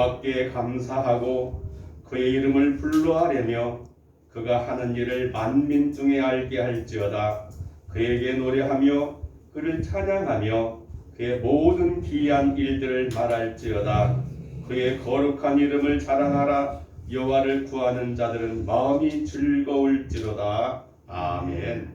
여호와께 감사하고 그의 이름을 불러하려며 그가 하는 일을 만민 중에 알게 할지어다. 그에게 노래하며 그를 찬양하며 그의 모든 기이한 일들을 말할지어다. 그의 거룩한 이름을 자랑하라. 여호와를 구하는 자들은 마음이 즐거울지로다. 아멘.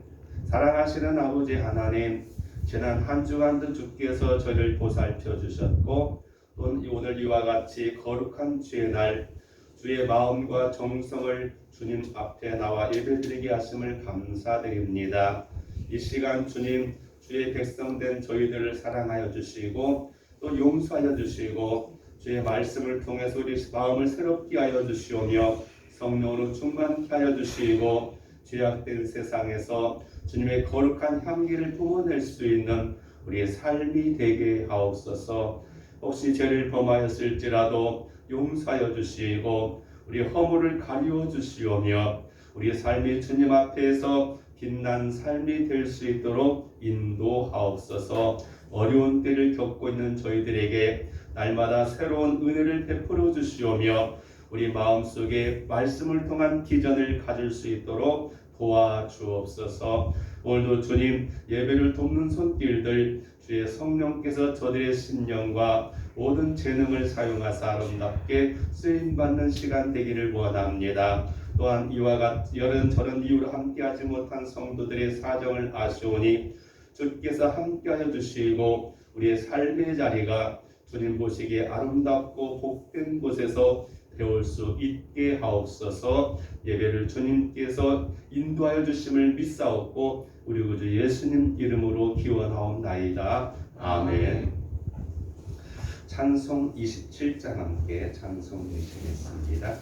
사랑하시는 아버지 하나님, 지난 한 주간도 주께서 저를 보살펴 주셨고 또 오늘 이와 같이 거룩한 주의 날 주의 마음과 정성을 주님 앞에 나와 예배드리게 하심을 감사드립니다. 이 시간 주님, 주의 백성된 저희들을 사랑하여 주시고 또 용서하여 주시고 주의 말씀을 통해서 우리 마음을 새롭게 하여 주시오며 성령으로 충만케 하여 주시고 죄악된 세상에서 주님의 거룩한 향기를 뿜어낼 수 있는 우리의 삶이 되게 하옵소서. 혹시 죄를 범하였을지라도 용서하여 주시고 우리 허물을 가리워 주시오며 우리 삶이 주님 앞에서 빛난 삶이 될 수 있도록 인도하옵소서. 어려운 때를 겪고 있는 저희들에게 날마다 새로운 은혜를 베풀어 주시오며 우리 마음속에 말씀을 통한 비전을 가질 수 있도록 도와주옵소서. 오늘도 주님 예배를 돕는 손길들 주의 성령께서 저들의 심령과 모든 재능을 사용하사 아름답게 쓰임받는 시간 되기를 원합니다. 또한 이와 같이 이런저런 이유로 함께하지 못한 성도들의 사정을 아시오니 주께서 함께하여 주시고 우리의 삶의 자리가 주님 보시기에 아름답고 복된 곳에서 배울 수 있게 하옵소서. 예배를 주님께서 인도하여 주심을 믿사옵고 우리 구주 예수님 이름으로 기원하옵나이다. 아멘. 찬송 27장 함께 찬송 드리겠습니다.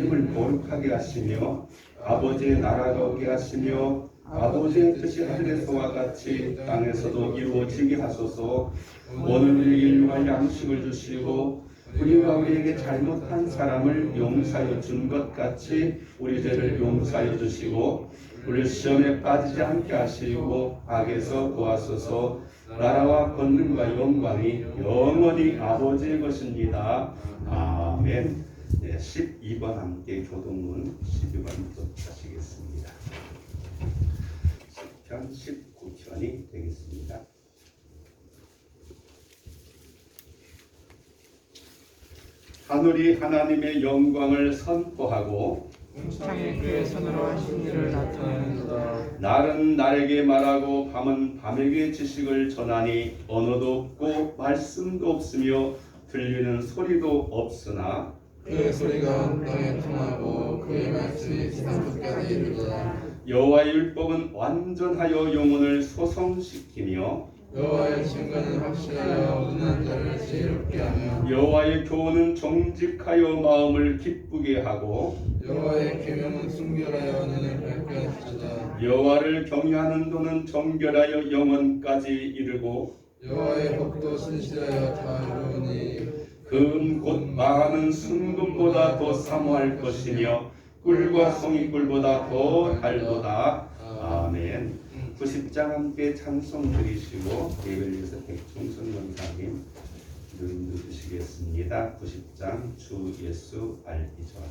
이름을 거룩하게 하시며 아버지의 나라가 오게 하시며 아버지의 뜻이 하늘에서와 같이 땅에서도 이루어지게 하소서. 오늘 우리에게 일용할 양식을 주시고 우리가 우리에게 잘못한 사람을 용서하여 준 것 같이 우리 죄를 용서하여 주시고 우리 시험에 빠지지 않게 하시고 악에서 구하소서. 나라와 권능과 영광이 영원히 아버지의 것입니다. 아멘. 12번 함께 교동문 12번부터 하시겠습니다. 10편 19편이 되겠습니다. 하늘이 하나님의 영광을 선포하고 궁창에 그의 손으로 하신 일을 나타내는도다. 날은 날에게 말하고 밤은 밤에게 지식을 전하니 언어도 없고 말씀도 없으며 들리는 소리도 없으나 그의 소리가 온 땅에 통하고 그의 말씀이 지상 끝까지 이르도다. 여호와의 율법은 완전하여 영혼을 소성시키며 여호와의 증거는 확실하여 은한 자를 지혜롭게 하며 여호와의 교훈은 정직하여 마음을 기쁘게 하고 여호와의 계명은 순결하여 눈을 밝게 하시도다. 여호와를 경외하는 도는 정결하여 영원까지 이르고 여호와의 법도 신실하여 다 이루니 금 곧 마하는 순금보다 더 사모할 것이며 꿀과 송이꿀보다 더 달도다. 아멘. 90장 함께 찬송 드리시고 예배를 위해서 백종선 원사님 누름도 주시겠습니다. 90장 주 예수 알기 전.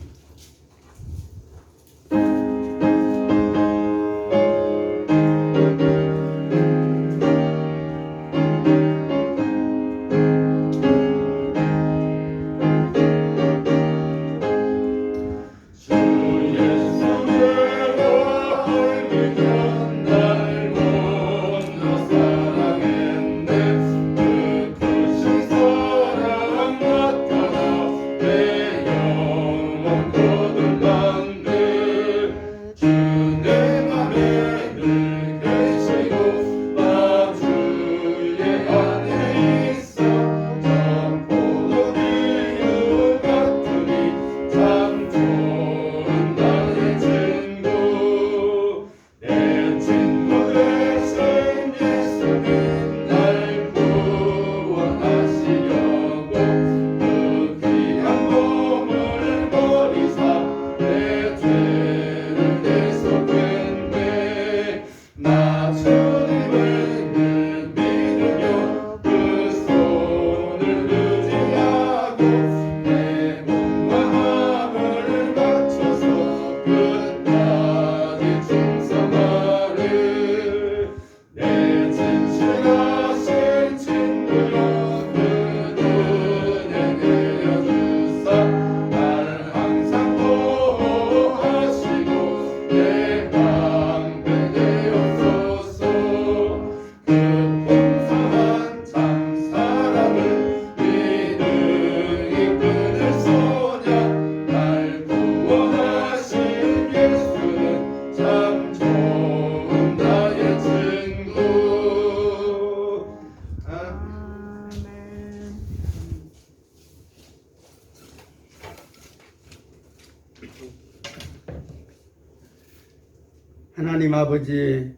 하나님 아버지,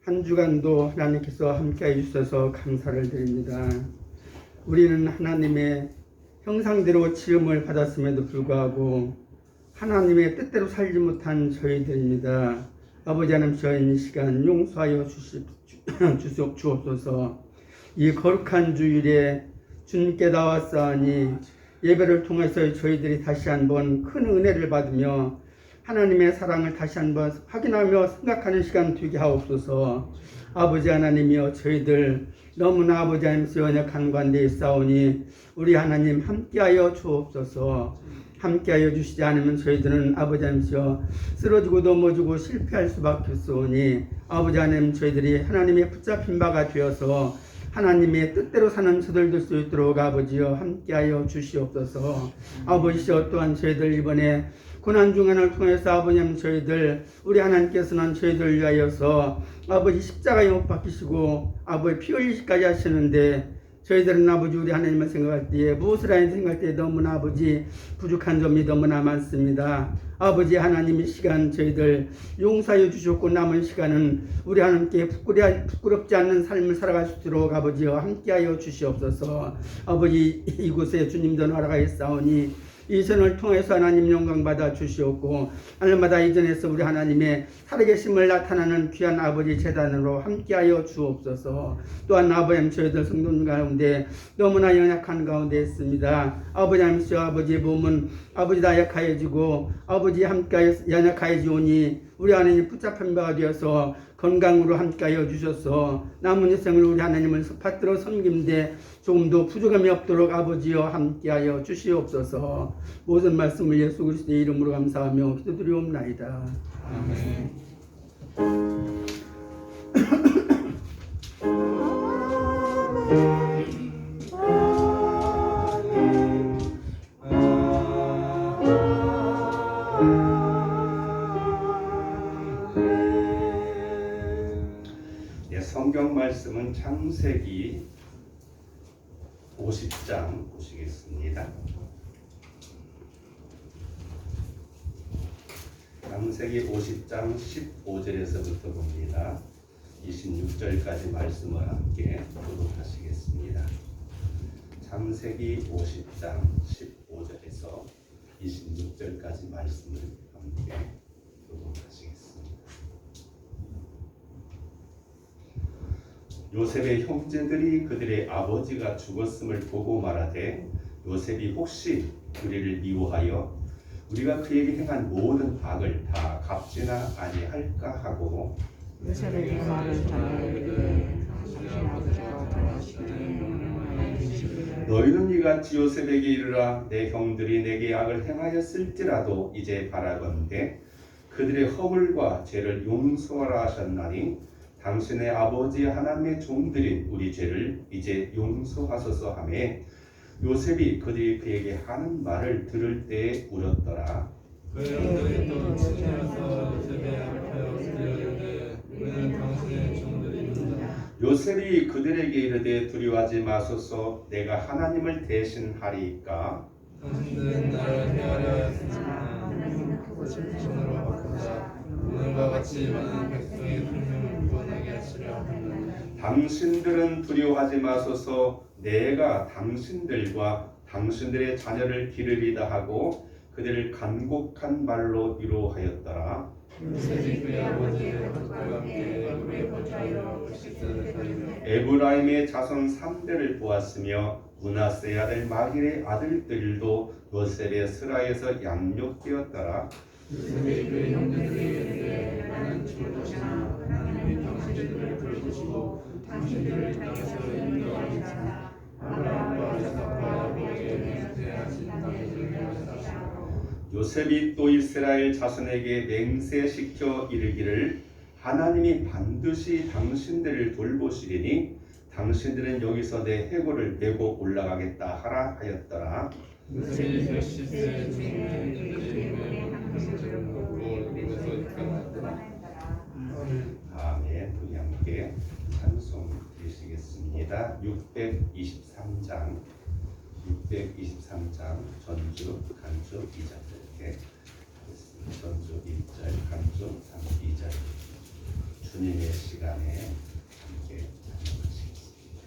한 주간도 하나님께서 함께해 주셔서 감사를 드립니다. 우리는 하나님의 형상대로 지음을 받았음에도 불구하고 하나님의 뜻대로 살지 못한 저희들입니다. 아버지 하나님, 저희 이 시간 용서하여 주옵소서. 이 거룩한 주일에 주님께 나왔사오니 예배를 통해서 저희들이 다시 한번 큰 은혜를 받으며 하나님의 사랑을 다시 한번 확인하며 생각하는 시간 되게 하옵소서. 아버지 하나님이여, 저희들 너무나 아버지 하나님께서 연약한 관계에 있사오니 우리 하나님 함께하여 주옵소서. 함께하여 주시지 않으면 저희들은 아버지 하나님께서 쓰러지고 넘어지고 실패할 수밖에 없으니 아버지 하나님, 저희들이 하나님의 붙잡힌 바가 되어서 하나님의 뜻대로 사는 저들 될 수 있도록 아버지여 함께하여 주시옵소서. 아버지여, 또한 저희들 이번에 고난중간을 통해서 아버님, 저희들 우리 하나님께서는 저희들 위하여서 아버지 십자가에 못 박히시고 아버지 피 흘리시까지 하시는데 저희들은 아버지 우리 하나님을 생각할 때에 무엇을 하는지 생각할 때에 너무나 아버지 부족한 점이 너무나 많습니다. 아버지 하나님 이 시간 저희들 용서해 주셨고 남은 시간은 우리 하나님께 부끄럽지 않는 삶을 살아갈 수 있도록 아버지와 함께하여 주시옵소서. 아버지 이곳에 주님도 나아가겠사오니 이 선을 통해서 하나님 영광 받아 주시옵고 하늘마다 이전에서 우리 하나님의 살아계심을 나타나는 귀한 아버지 제단으로 함께하여 주옵소서. 또한 아버지 저희들 성도들 가운데 너무나 연약한 가운데 있습니다. 아버지 하나님 아버지의 몸은 아버지 다 약하여지고 아버지 함께 연약하여지오니 우리 하나님 붙잡힌 바가 되어서 건강으로 함께하여 주셔서 남은 인생을 우리 하나님을 받들어 섬김되 조금도 부족함이 없도록 아버지여 함께하여 주시옵소서. 모든 말씀을 예수 그리스도의 이름으로 감사하며 기도드리옵나이다. 아멘. 성경 말씀은 창세기 50장 보시겠습니다. 창세기 50장 15절에서부터 봅니다. 26절까지 말씀을 함께 교독하시겠습니다. 창세기 50장 15절에서 26절까지 말씀을 함께 교독하시겠습니다. 요셉의 형제들이 그들의 아버지가 죽었음을 보고 말하되 요셉이 혹시 우리를 미워하여 우리가 그에게 행한 모든 악을 다 갚지나 아니할까 하고 요셉에게 말을 전하되 당신의 아버지가 돌아가시기를 너희는 이같이 요셉에게 이르라 내 형들이 내게 악을 행하였을지라도 이제 바라건대 그들의 허물과 죄를 용서하라 하셨나니 당신의 아버지 하나님의 종들인 우리 죄를 이제 용서하소서 하매 요셉이 그들이 그에게 하는 말을 들을 때에 울었더라. 그 형들이 또 친해서 요셉의 앞에 엎드려이르되 우리는 당신의 종들입니다. 요셉이 그들에게 이르되 두려워하지 마소서 내가 하나님을 대신하리이까 당신들은 나를 헤아려 하였으나 하나님은 그것을 손으로 바꾸사 오늘과 같이 많은 백성의 생명을 구원하게 하시려 합니다. 당신들은 두려워하지 마소서 내가 당신들과 당신들의 자녀를 기르리다 하고 그들을 간곡한 말로 위로하였더라. 요셉이 그의 아버지 야곱과 함께 애굽에 거주하여 80세를 살이며 에브라임의 자손 3대를 보았으며 므낫세 아들 마길의 아들들도 요셉의 스라에서 양육되었더라. 요셉이 그의 형제들에게 이르되 나는 죽을 것이나 하나님이 당신들을 돌보시고 당신들을 땅에서 인도하시사 아브라함과 이삭과 야곱에게 맹세하신 당신을 하시사 요셉이 또 이스라엘 자손에게 맹세시켜 이르기를 하나님이 반드시 당신들을 돌보시리니 당신들은 여기서 내 해골을 메고 올라가겠다 하라 하였더라. 요셉이 110세 중에 이르되 당신들을 먹고 애굽에서 입양하였더라. 아멘. 우리 함께 찬송 드리시겠습니다. 623장 전주 간주 2절 이렇게 전주 1절 간주 2절 주님의 시간에 함께 찬송하시겠습니다.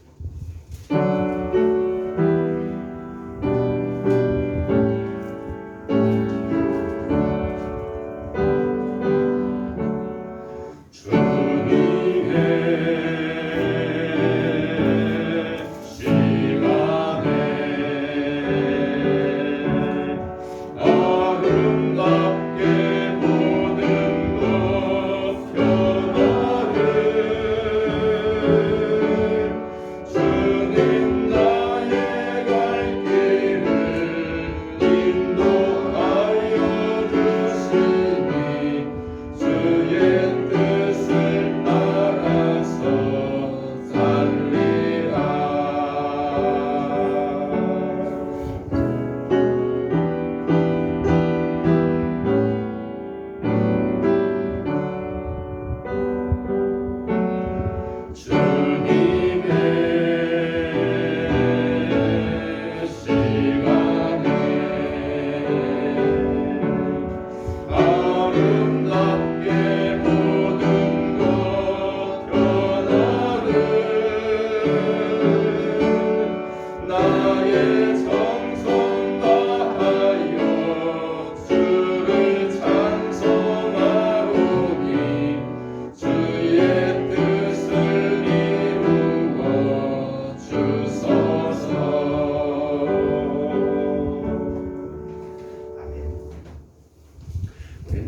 아름답게 모든 것 변화를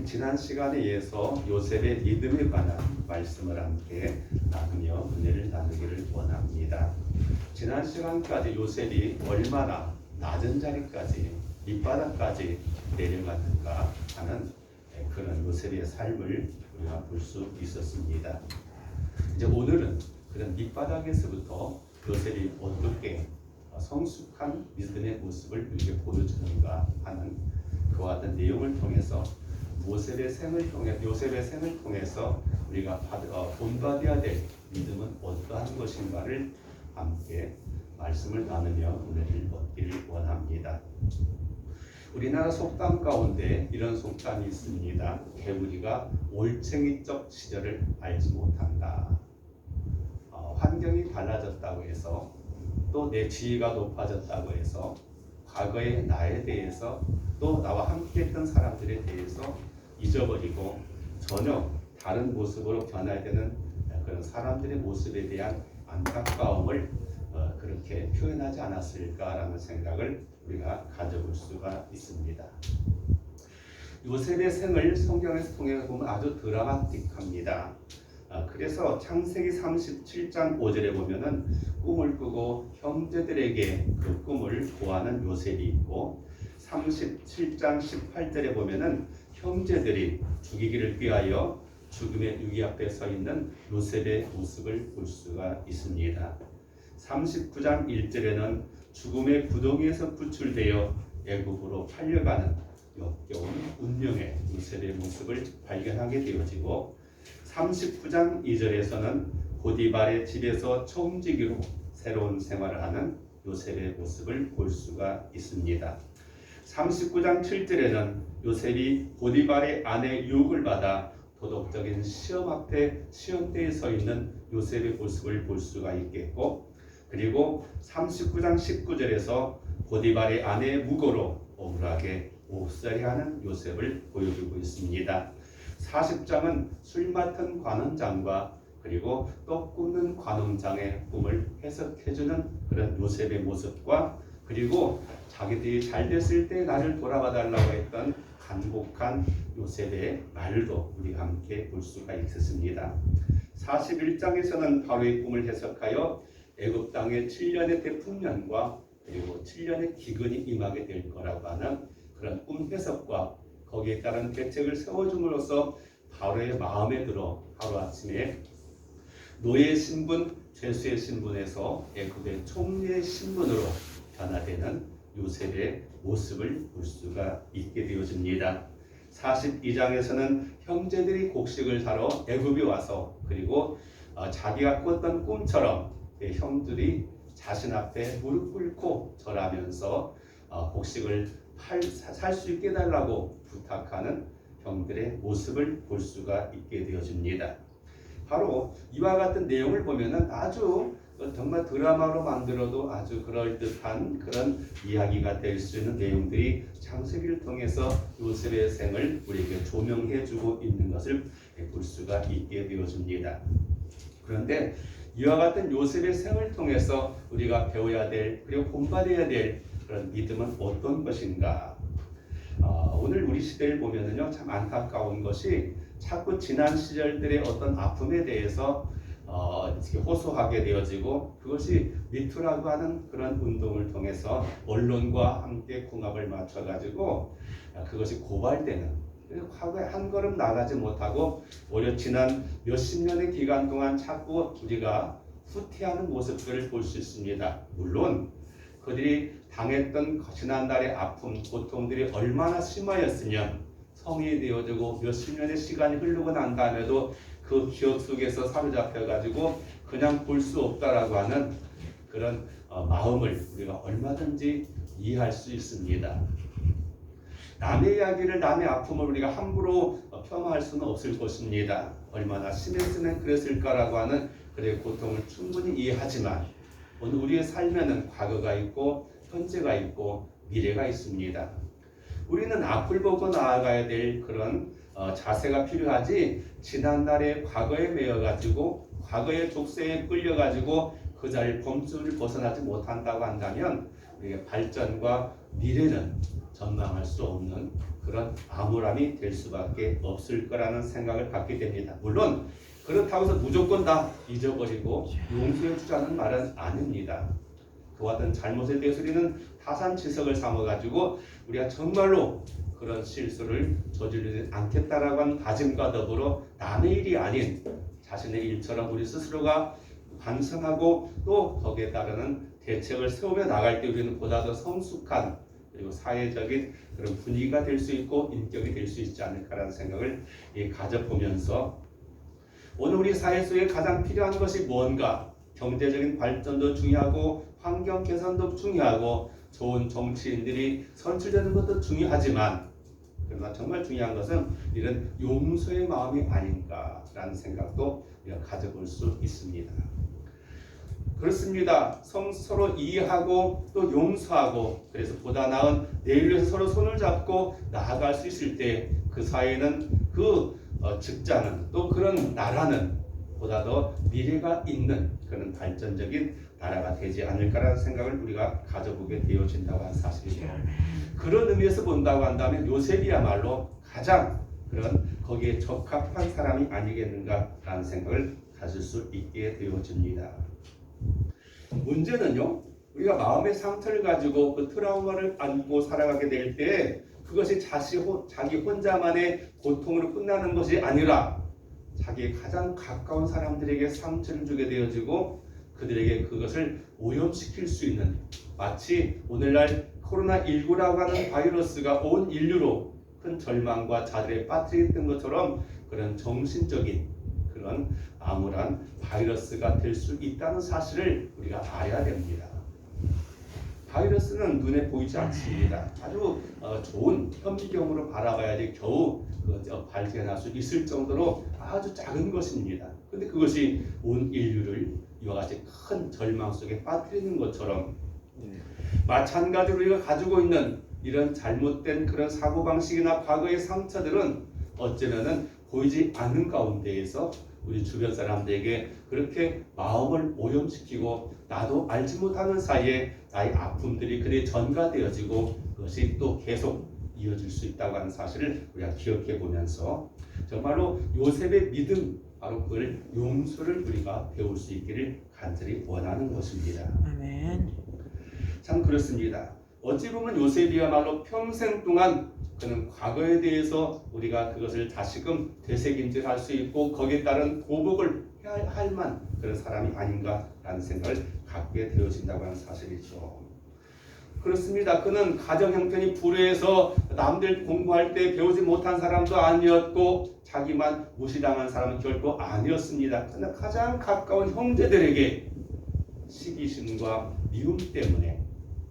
지난 시간에 이어서 요셉의 믿음에 관한 말씀을 함께 나누며 은혜를 나누기를 원합니다. 지난 시간까지 요셉이 얼마나 낮은 자리까지 밑바닥까지 내려갔는가 하는 그런 요셉의 삶을 우리가 볼 수 있었습니다. 이제 오늘은 그런 밑바닥에서부터 요셉이 어떻게 성숙한 믿음의 모습을 우리에게 보여주는가 하는 그와 같은 내용을 통해서 요셉의 생을 통해서 우리가 본받아야 될 믿음은 어떠한 것인가를 함께 말씀을 나누며 은혜를 얻기를 원합니다. 우리나라 속담 가운데 이런 속담이 있습니다. 개구리가 올챙이적 시절을 알지 못한다. 환경이 달라졌다고 해서 또 내 지위가 높아졌다고 해서 과거의 나에 대해서 또 나와 함께했던 사람들에 대해서 잊어버리고 전혀 다른 모습으로 변해야 되는 그런 사람들의 모습에 대한 안타까움을 그렇게 표현하지 않았을까라는 생각을 우리가 가져볼 수가 있습니다. 요셉의 생을 성경에서 통해 보면 아주 드라마틱합니다. 그래서 창세기 37장 5절에 보면은 꿈을 꾸고 형제들에게 그 꿈을 고하는 요셉이 있고 37장 18절에 보면은 형제들이 죽이기를 피하여 죽음의 유기 앞에 서 있는 요셉의 모습을 볼 수가 있습니다. 39장 1절에는 죽음의 구덩이에서 구출되어 애굽으로 팔려가는 역겨운 운명의 요셉의 모습을 발견하게 되어지고 39장 2절에서는 보디발의 집에서 청지기로 새로운 생활을 하는 요셉의 모습을 볼 수가 있습니다. 39장 7절에는 요셉이 보디발의 아내의 유혹을 받아 도덕적인 시험 앞에 시험대에 서 있는 요셉의 모습을 볼 수가 있겠고, 그리고 39장 19절에서 보디발의 아내의 무고로 억울하게 옥살이하는 요셉을 보여주고 있습니다. 40장은 술 맡은 관원장과 그리고 떡 굽는 관원장의 꿈을 해석해주는 그런 요셉의 모습과, 그리고 자기들이 잘 됐을 때 나를 돌아봐 달라고 했던 간곡한 요셉의 말도 우리가 함께 볼 수가 있었습니다. 41장에서는 바로의 꿈을 해석하여 애굽 땅에 7년의 대풍년과 그리고 7년의 기근이 임하게 될 거라고 하는 그런 꿈 해석과 거기에 따른 대책을 세워줌으로써 바로의 마음에 들어 하루아침에 노예의 신분, 죄수의 신분에서 애굽의 총리의 신분으로 변화되는 요셉의 모습을 볼 수가 있게 되어집니다. 42장에서는 형제들이 곡식을 사러 애굽에 와서 그리고 자기가 꿨던 꿈처럼 형들이 자신 앞에 무릎 꿇고 절하면서 곡식을 살 수 있게 해달라고 부탁하는 형들의 모습을 볼 수가 있게 되어집니다. 바로 이와 같은 내용을 보면은 아주 정말 드라마로 만들어도 아주 그럴듯한 그런 이야기가 될 수 있는 내용들이 창세기를 통해서 요셉의 생을 우리에게 조명해주고 있는 것을 볼 수가 있게 되어집니다. 그런데 이와 같은 요셉의 생을 통해서 우리가 배워야 될 그리고 본받아야 될 그런 믿음은 어떤 것인가? 오늘 우리 시대를 보면은요 참 안타까운 것이 자꾸 지난 시절들의 어떤 아픔에 대해서 호소하게 되어지고 그것이 미투라고 하는 그런 운동을 통해서 언론과 함께 궁합을 맞춰가지고 그것이 고발되는, 과거에 한 걸음 나가지 못하고 오히려 지난 몇십 년의 기간 동안 자꾸 우리가 후퇴하는 모습들을 볼 수 있습니다. 물론 그들이 당했던 지난날의 아픔, 고통들이 얼마나 심하였으면 성인이 되어지고 몇십 년의 시간이 흐르고 난 다음에도 그 기억 속에서 사로잡혀가지고 그냥 볼 수 없다라고 하는 그런 마음을 우리가 얼마든지 이해할 수 있습니다. 남의 이야기를, 남의 아픔을 우리가 함부로 폄하할 수는 없을 것입니다. 얼마나 심했으면 그랬을까라고 하는 그의 고통을 충분히 이해하지만 오늘 우리의 삶에는 과거가 있고 현재가 있고 미래가 있습니다. 우리는 앞을 보고 나아가야 될 그런 자세가 필요하지, 지난날의 과거에 매여가지고 과거의 족쇄에 끌려가지고 그 자리를 범주를 벗어나지 못한다고 한다면 우리의 발전과 미래는 전망할 수 없는 그런 암울함이 될 수밖에 없을 거라는 생각을 갖게 됩니다. 물론 그렇다고 해서 무조건 다 잊어버리고 용서해 주자는 말은 아닙니다. 그와 같은 잘못에 대해서 우리는 타산지석을 삼아가지고 우리가 정말로 그런 실수를 저지르지 않겠다라고 하는 다짐과 더불어 남의 일이 아닌 자신의 일처럼 우리 스스로가 반성하고 또 거기에 따르는 대책을 세우며 나갈 때 우리는 보다 더 성숙한 그리고 사회적인 그런 분위기가 될 수 있고 인격이 될 수 있지 않을까라는 생각을 가져보면서 오늘 우리 사회 속에 가장 필요한 것이 뭔가? 경제적인 발전도 중요하고 환경 개선도 중요하고 좋은 정치인들이 선출되는 것도 중요하지만 그러나 정말 중요한 것은 이런 용서의 마음이 아닌가라는 생각도 우리가 가져볼 수 있습니다. 그렇습니다. 서로 이해하고 또 용서하고 그래서 보다 나은 내일을 위해서 서로 손을 잡고 나아갈 수 있을 때 그 사회는 그 직장은 또 그런 나라는 보다 더 미래가 있는 그런 발전적인 나라가 되지 않을까라는 생각을 우리가 가져보게 되어진다고 하는 사실이죠. 그런 의미에서 본다고 한다면 요셉이야말로 가장 그런 거기에 적합한 사람이 아니겠는가라는 생각을 가질 수 있게 되어집니다. 문제는요, 우리가 마음의 상처를 가지고 그 트라우마를 안고 살아가게 될 때 그것이 자기 혼자만의 고통으로 끝나는 것이 아니라 자기의 가장 가까운 사람들에게 상처를 주게 되어지고 그들에게 그것을 오염시킬 수 있는 마치 오늘날 코로나19라고 하는 바이러스가 온 인류로 큰 절망과 자들에 빠뜨렸던 것처럼 그런 정신적인 그런 암울한 바이러스가 될 수 있다는 사실을 우리가 알아야 됩니다. 바이러스는 눈에 보이지 않습니다. 아주 좋은 현미경으로 바라봐야지 겨우 발견할 수 있을 정도로 아주 작은 것입니다. 그런데 그것이 온 인류를 이와 같이 큰 절망 속에 빠뜨리는 것처럼 마찬가지로 우리가 가지고 있는 이런 잘못된 그런 사고방식이나 과거의 상처들은 어쩌면은 보이지 않는 가운데에서 우리 주변 사람들에게 그렇게 마음을 오염시키고 나도 알지 못하는 사이에 나의 아픔들이 그들이 전가되어지고 그것이 또 계속 이어질 수 있다고 하는 사실을 우리가 기억해 보면서 정말로 요셉의 믿음 바로 그걸 용서를 우리가 배울 수 있기를 간절히 원하는 것입니다. 아멘. 참 그렇습니다. 어찌 보면 요셉이야말로 평생 동안 그는 과거에 대해서 우리가 그것을 다시금 되새김질할 수 있고 거기에 따른 보복을 해야 할 만 그런 사람이 아닌가라는 생각을 갖게 되어진다고 하는 사실이죠. 그렇습니다. 그는 가정 형편이 불우해서 남들 공부할 때 배우지 못한 사람도 아니었고 자기만 무시당한 사람은 결코 아니었습니다. 그러나 가장 가까운 형제들에게 시기심과 미움 때문에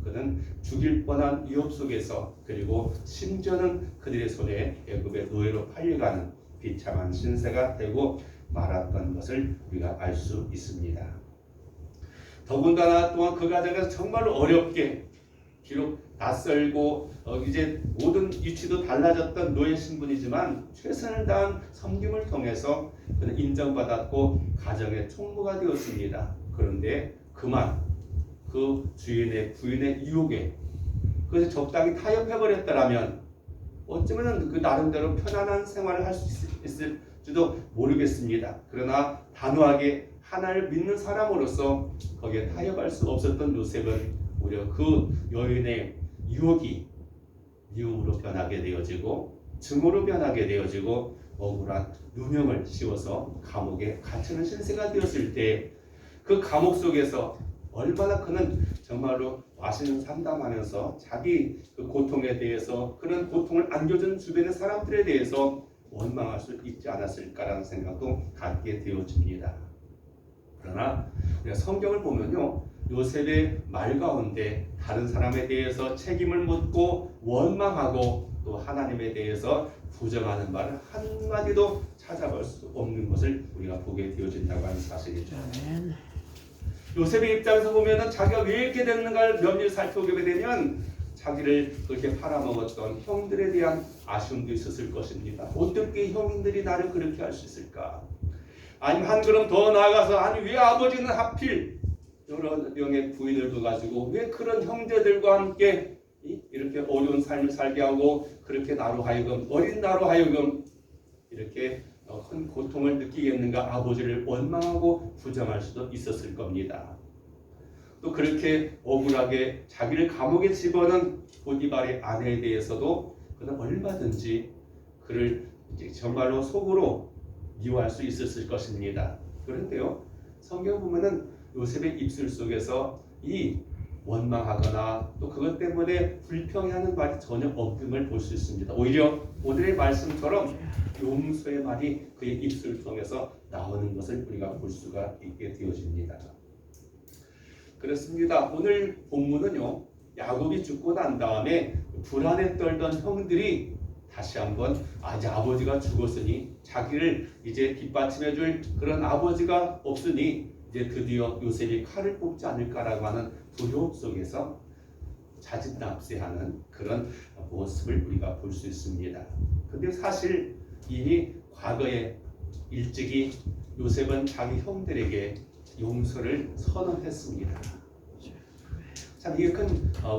그는 죽일 뻔한 위협 속에서 그리고 심지어는 그들의 손에 애굽의 노예로 팔려가는 비참한 신세가 되고 말았던 것을 우리가 알 수 있습니다. 더군다나 또한 그 가정에서 정말로 어렵게 비록 낯설고 이제 모든 위치도 달라졌던 노예 신분이지만 최선을 다한 섬김을 통해서 그는 인정받았고 가정의 총무가 되었습니다. 그런데 그만 그 부인의 유혹에 그것이 적당히 타협해버렸더라면 어쩌면 그 나름대로 편안한 생활을 할 수 있을지도 모르겠습니다. 그러나 단호하게 하나를 믿는 사람으로서 거기에 타협할 수 없었던 요셉은 오히려 그 여인의 유혹이 미움으로 변하게 되어지고 증오로 변하게 되어지고 억울한 누명을 씌워서 감옥에 갇히는 신세가 되었을 때 그 감옥 속에서 얼마나 그는 정말로 맛있는 상담하면서 자기 그 고통에 대해서 그런 고통을 안겨준 주변의 사람들에 대해서 원망할 수 있지 않았을까라는 생각도 갖게 되어집니다. 그러나 우리가 성경을 보면요, 요셉의 말 가운데 다른 사람에 대해서 책임을 묻고 원망하고 또 하나님에 대해서 부정하는 말을 한마디도 찾아볼 수 없는 것을 우리가 보게 되어진다고 하는 사실이죠. 요셉의 입장에서 보면은 자기가 왜 이렇게 됐는가를 면밀히 살펴보게 되면 자기를 그렇게 팔아먹었던 형들에 대한 아쉬움도 있었을 것입니다. 어떻게 형들이 나를 그렇게 할 수 있을까? 아니면 한 걸음 더 나아가서 아니 왜 아버지는 하필 여러 명의 부인을 가지고 왜 그런 형제들과 함께 이렇게 어려운 삶을 살게 하고 그렇게 나로 하여금 어린 나로 하여금 이렇게 큰 고통을 느끼겠는가 아버지를 원망하고 부정할 수도 있었을 겁니다. 또 그렇게 억울하게 자기를 감옥에 집어넣은 보디발의 아내에 대해서도 그는 얼마든지 그를 정말로 속으로 미워할 수 있었을 것입니다. 그런데요, 성경 보면은 요셉의 입술 속에서 이 원망하거나 또 그것 때문에 불평해하는 말이 전혀 없음을 볼 수 있습니다. 오히려 오늘의 말씀처럼 용서의 말이 그의 입술을 통해서 나오는 것을 우리가 볼 수가 있게 되어집니다. 그렇습니다. 오늘 본문은요, 야곱이 죽고 난 다음에 불안에 떨던 형들이 다시 한번 아버지가 죽었으니 자기를 이제 뒷받침해줄 그런 아버지가 없으니 이제 드디어 요셉이 칼을 뽑지 않을까라고 하는 두려움 속에서 자진납세하는 그런 모습을 우리가 볼 수 있습니다. 근데 사실 이미 과거에 일찍이 요셉은 자기 형들에게 용서를 선언했습니다. 참 이게 큰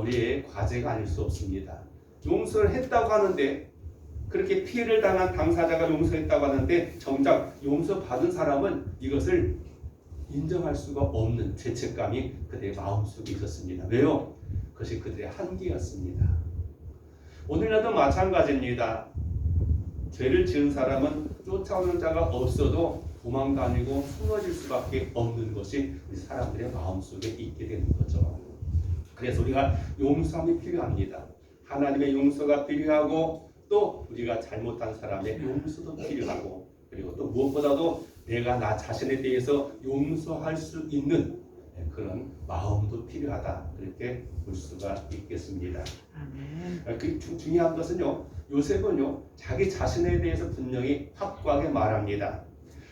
우리의 과제가 아닐 수 없습니다. 용서를 했다고 하는데 그렇게 피해를 당한 당사자가 용서했다고 하는데 정작 용서받은 사람은 이것을 인정할 수가 없는 죄책감이 그들의 마음속에 있었습니다. 왜요? 그것이 그들의 한계였습니다. 오늘날도 마찬가지입니다. 죄를 지은 사람은 쫓아오는 자가 없어도 도망다니고 숨어질 수밖에 없는 것이 우리 사람들의 마음속에 있게 되는 거죠. 그래서 우리가 용서함이 필요합니다. 하나님의 용서가 필요하고 또 우리가 잘못한 사람의 용서도 필요하고 그리고 또 무엇보다도 내가 나 자신에 대해서 용서할 수 있는 그런 마음도 필요하다. 그렇게 볼 수가 있겠습니다. 그 중요한 것은요. 요셉은요. 자기 자신에 대해서 분명히 확고하게 말합니다.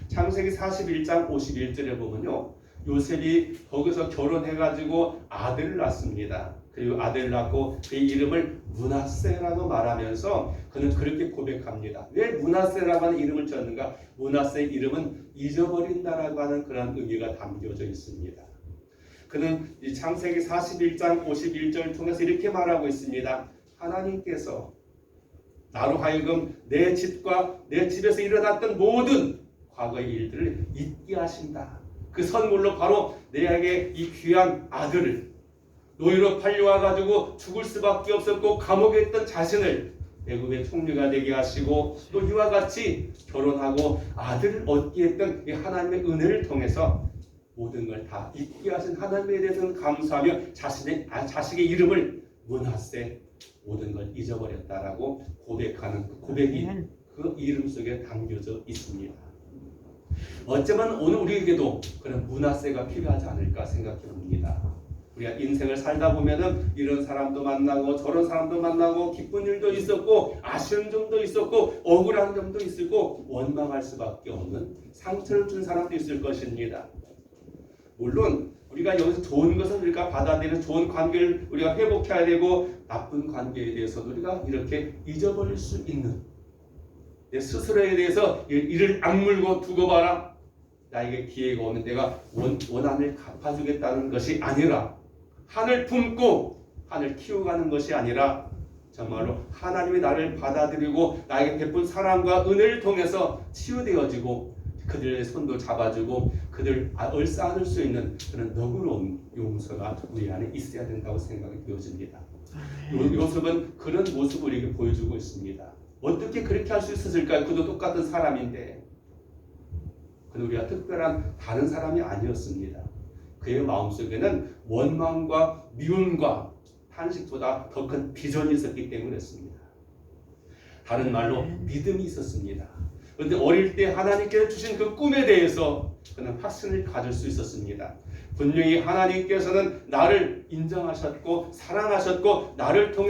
창세기 41장 51절에 보면요. 요셉이 거기서 결혼해가지고 아들을 낳습니다. 그리고 아들을 낳고 그의 이름을 므낫세라고 말하면서 그는 그렇게 고백합니다. 왜 므낫세라고 하는 이름을 지었는가? 므낫세의 이름은 잊어버린다라고 하는 그런 의미가 담겨져 있습니다. 그는 이 창세기 41장 51절을 통해서 이렇게 말하고 있습니다. 하나님께서 나로 하여금 내 집과 내 집에서 일어났던 모든 과거의 일들을 잊게 하신다. 그 선물로 바로 내게 이 귀한 아들을 노예로 팔려와가지고 죽을 수밖에 없었고 감옥에 있던 자신을 애굽의 총리가 되게 하시고 또 이와 같이 결혼하고 아들을 얻게 했던 이 하나님의 은혜를 통해서 모든 걸 다 잊게 하신 하나님에 대해서는 감사하며 자식의 이름을 므낫세 모든 걸 잊어버렸다라고 고백하는 그 고백이 그 이름 속에 담겨져 있습니다. 어쩌면 오늘 우리에게도 그런 므낫세가 필요하지 않을까 생각해 봅니다. 우리가 인생을 살다 보면은 이런 사람도 만나고 저런 사람도 만나고 기쁜 일도 있었고 아쉬운 점도 있었고 억울한 점도 있었고 원망할 수밖에 없는 상처를 준 사람도 있을 것입니다. 물론 우리가 여기서 좋은 것은 우리가 받아들이는 좋은 관계를 우리가 회복해야 되고 나쁜 관계에 대해서도 우리가 이렇게 잊어버릴 수 있는 내 스스로에 대해서 이를 악물고 두고 봐라. 나에게 기회가 오면 내가 원한을 갚아주겠다는 것이 아니라 한을 품고 한을 키워가는 것이 아니라 정말로 하나님이 나를 받아들이고 나에게 베푼 사랑과 은혜를 통해서 치유되어지고 그들의 손도 잡아주고 그들 얼싸안을 수 있는 그런 너그러운 용서가 우리 안에 있어야 된다고 생각이 되어집니다. 요셉은 그런 모습을 우리에게 보여주고 있습니다. 어떻게 그렇게 할 수 있었을까요? 그도 똑같은 사람인데 그는 우리가 특별한 다른 사람이 아니었습니다. 그의 마음속에는 원망과 미움과 탄식보다 더 큰 비전이 있었기 때문이었습니다. 다른 말로 믿음이 있었습니다. 그런데 어릴 때 하나님께서 주신 그 꿈에 대해서 그는 확신을 가질 수 있었습니다. 분명히 하나님께서는 나를 인정하셨고 사랑하셨고 나를 통해